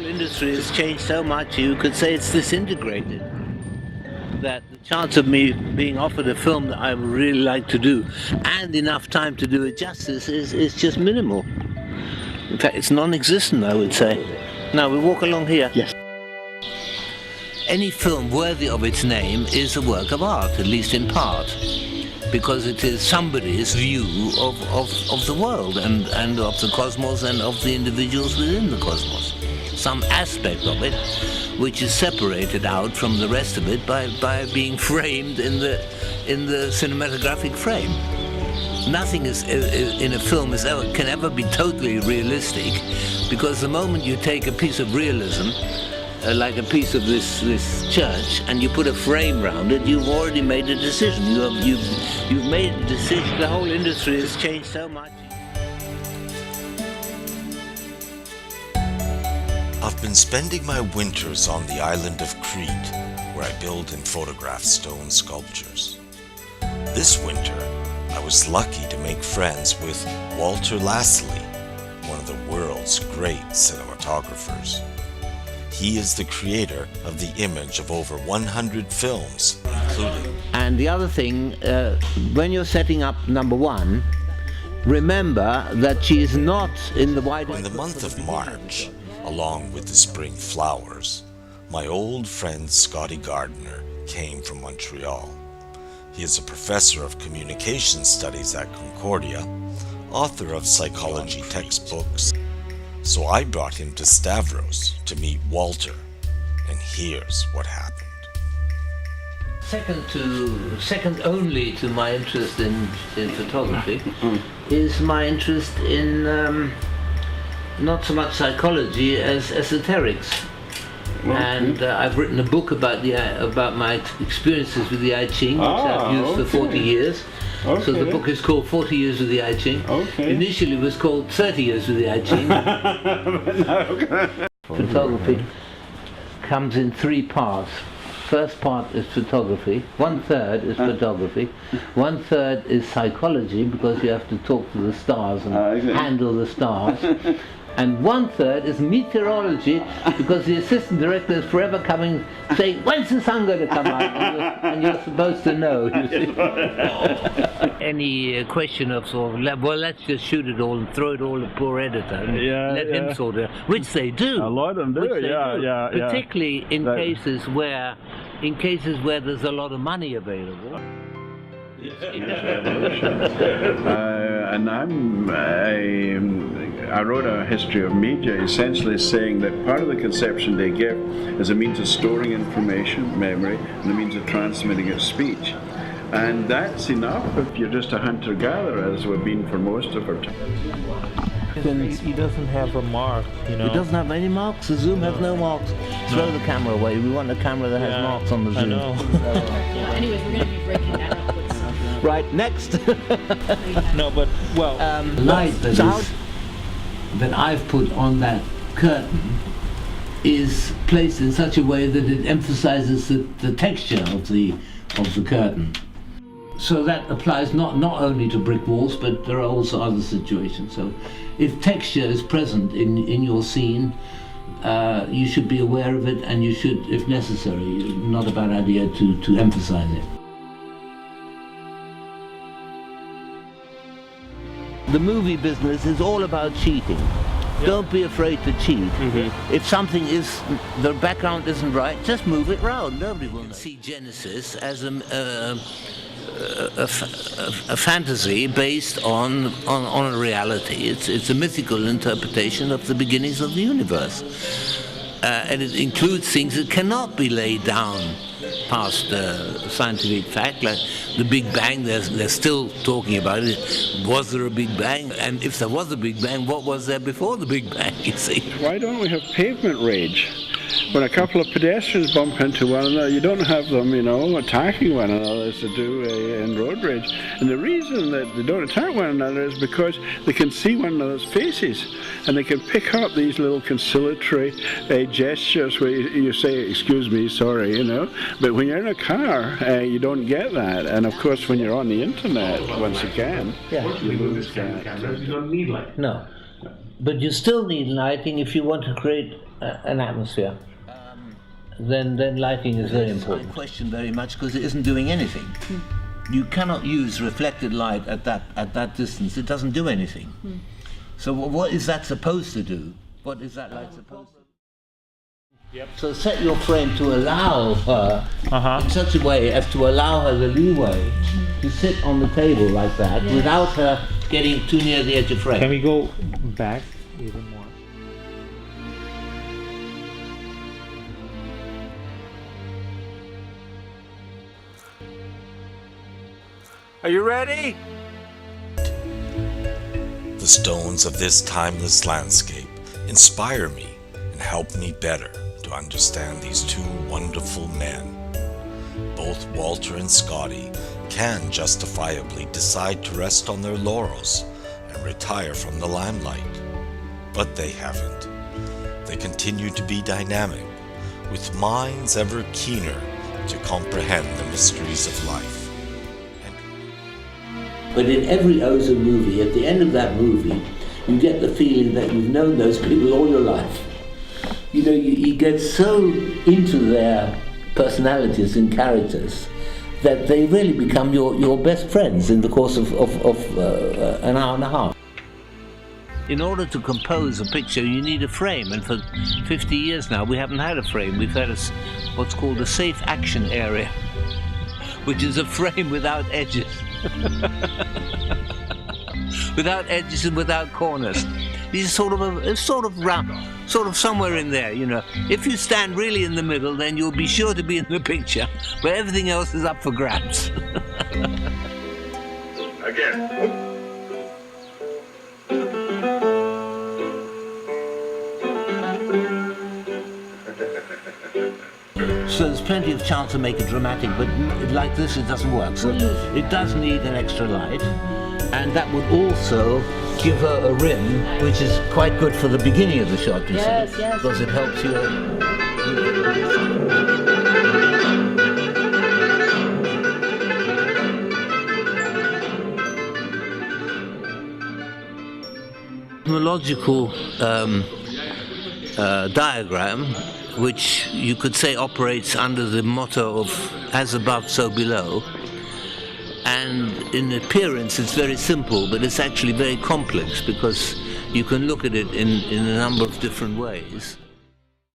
whole industry has changed so much, you could say it's disintegrated. That the chance of me being offered a film that I would really like to do and enough time to do it justice is just minimal. In fact, it's non-existent, I would say. Now, we walk along here. Yes. Any film worthy of its name is a work of art, at least in part, because it is somebody's view of the world and of the cosmos and of the individuals within the cosmos. Some aspect of it which is separated out from the rest of it by being framed in the cinematographic frame. Nothing is in a film can ever be totally realistic, because the moment you take a piece of realism, like a piece of this church, and you put a frame around it, you've already made a decision. You've made a decision. The whole industry has changed so much. I've been spending my winters on the island of Crete, where I build and photograph stone sculptures. This winter, I was lucky to make friends with Walter Lassally, one of the world's great cinematographers. He is the creator of the image of over 100 films, including... And the other thing, when you're setting up number one, remember that she is not in the wide... In the month of March, along with the spring flowers, my old friend Scotty Gardiner came from Montreal. He is a professor of communication studies at Concordia, author of psychology textbooks. So I brought him to Stavros to meet Walter, and here's what happened. Second only to my interest in photography is my interest in not so much psychology as esoterics. And I've written a book about my experiences with the I Ching, which I've used for 40 years. Okay. So the book is called 40 Years with the I Ching. Okay. Initially it was called 30 Years with the I Ching. Photography comes in three parts. First part is photography, 1/3 is photography, 1/3 is psychology, because you have to talk to the stars and handle the stars. And 1/3 is meteorology, because the assistant director is forever coming saying, when's the sun going to come out? And you're supposed to know. You see. Any question of sort of, well, let's just shoot it all and throw it all to the poor editor and let him sort it out, which they do. A lot of them do, Particularly in cases where there's a lot of money available. And I wrote a history of media, essentially saying that part of the conception they give is a means of storing information, memory, and a means of transmitting it, speech. And that's enough if you're just a hunter-gatherer, as we've been for most of our time. He doesn't have a mark, you know. It doesn't have any marks. The zoom has no marks. Throw the camera away. We want a camera that has marks on the zoom. I know. Anyways, we're going to be breaking that up. Right, next. No, but, well... light that I've put on that curtain is placed in such a way that it emphasizes the texture of the curtain. So that applies not only to brick walls, but there are also other situations. So if texture is present in your scene, you should be aware of it, and you should, if necessary, not a bad idea to emphasize it. The movie business is all about cheating. Don't be afraid to cheat. If something the background isn't right, just move it round. Nobody will see Genesis as a fantasy based on a reality. It's a mythical interpretation of the beginnings of the universe. And it includes things that cannot be laid down past scientific fact, like the Big Bang. They're still talking about it. Was there a Big Bang? And if there was a Big Bang, what was there before the Big Bang, you see? Why don't we have pavement rage? When a couple of pedestrians bump into one another, you don't have them, attacking one another as they do in road rage. And the reason that they don't attack one another is because they can see one another's faces, and they can pick up these little conciliatory gestures where you say, excuse me, sorry, But when you're in a car, you don't get that. And of course, when you're on the internet, once again, you lose that. You don't need light. No. But you still need lighting if you want to create an atmosphere, then lighting is very important. I question very much because it isn't doing anything. You cannot use reflected light at that distance. It doesn't do anything. So what is that supposed to do? What is that light supposed to do? Yep. So set your frame to allow her in such a way as to allow her the leeway to sit on the table like that without her getting too near the edge of frame. Can we go back even more? Are you ready? The stones of this timeless landscape inspire me and help me better to understand these two wonderful men. Both Walter and Scotty can justifiably decide to rest on their laurels and retire from the limelight, but they haven't. They continue to be dynamic, with minds ever keener to comprehend the mysteries of life. But in every Ozu movie, at the end of that movie, you get the feeling that you've known those people all your life. You know, you get so into their personalities and characters that they really become your best friends in the course of an hour and a half. In order to compose a picture, you need a frame, and for 50 years now, we haven't had a frame. We've had what's called a safe action area, which is a frame without edges. Without edges and without corners. It's sort of round, sort of somewhere in there, you know. If you stand really in the middle, then you'll be sure to be in the picture, but everything else is up for grabs. Again. So there's plenty of chance to make it dramatic, but like this it doesn't work. So it does need an extra light, and that would also give her a rim, which is quite good for the beginning of the shot, you see, because it helps you. Cosmological diagram, which you could say operates under the motto of as above, so below. And in appearance it's very simple, but it's actually very complex because you can look at it in a number of different ways.